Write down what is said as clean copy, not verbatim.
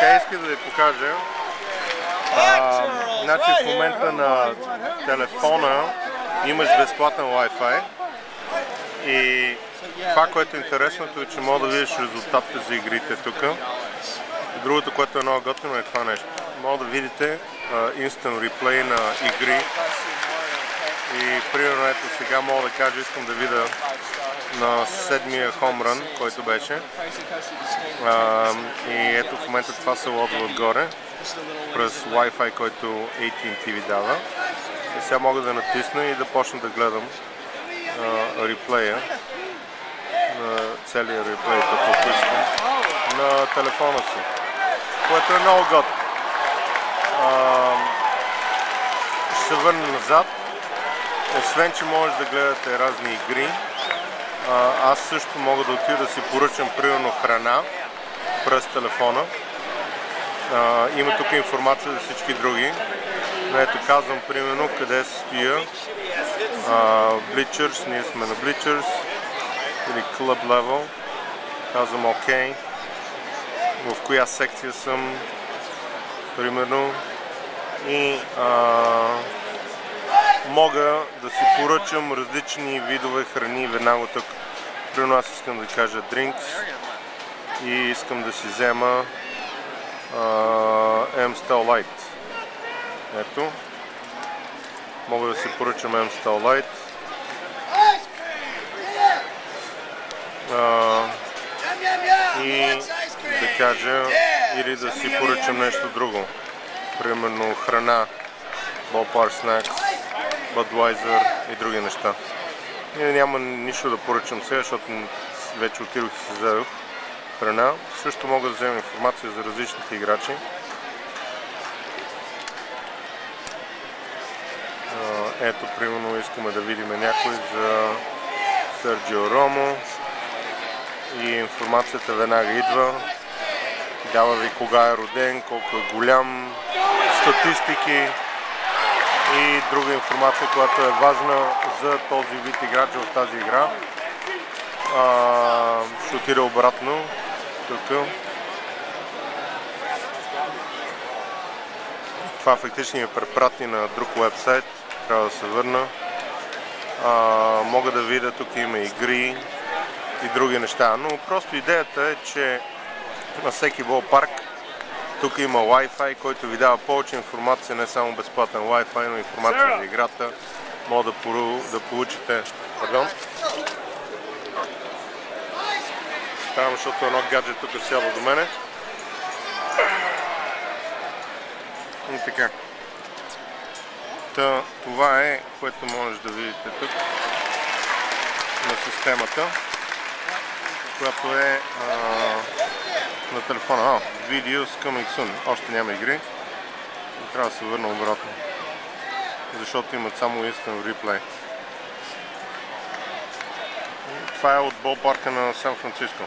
Така исках да ви покажа. Значи в момента на телефона имаш безплатен Wi-Fi и това, което е интересното, е, че мога да видиш резултатите за игрите тук. Другото, което е много готино, е това нещо. Мога да видите Instant Replay на игри и примерно ето сега мога да кажа, искам да видя на седмия хомран, който беше. И ето в момента това се лодва отгоре през Wi-Fi, който AT&T ви дава. И сега мога да натисна и да почна да гледам реплея, целият реплей, като пускам на телефона си, което е много готино. Ще се върна назад. Освен, че можеш да гледате разни игри, аз също мога да отида да си поръчам примерно храна през телефона. Има тук информация за всички други. Ето казвам примерно къде стоя. Bleachers, ние сме на Bleachers или Club Level. Казвам OK. В коя секция съм примерно. И мога да си поръчам различни видове храни веднага тук. Примерно аз искам да кажа drinks и искам да си взема Amstel Light. Ето. Мога да си поръчам Amstel Light. И да кажа или да си поръчам нещо друго. Примерно храна, Ballpark Snacks, Budweiser и други неща. Няма нищо да поръчам сега, защото вече отидох и си взедох храна. Също мога да взема информация за различните играчи. Ето, примерно, искаме да видим някой за Серджио Ромо. И информацията веднага идва. Дава ви кога е роден, колко е голям, статистики и друга информация, която е важна за този вид играч в тази игра. Ще отида обратно тук. Това фактически ме препрати на друг вебсайт. Трябва да се върна. Мога да видя, тук има игри и други неща, но просто идеята е, че на всеки Ballpark тук има Wi-Fi, който ви дава повече информация, не само безплатен Wi-Fi, но информация за играта. Мога да получите... Пардон? Ставам, защото едно гадже тук сяда до мене. И така. Това е, което можеш да видите тук на системата, която е на телефона. Videos coming soon. Още няма игри. И трябва да се върна обратно, защото имат само Instant Replay. Това е от Ballpark на Сан Франциско.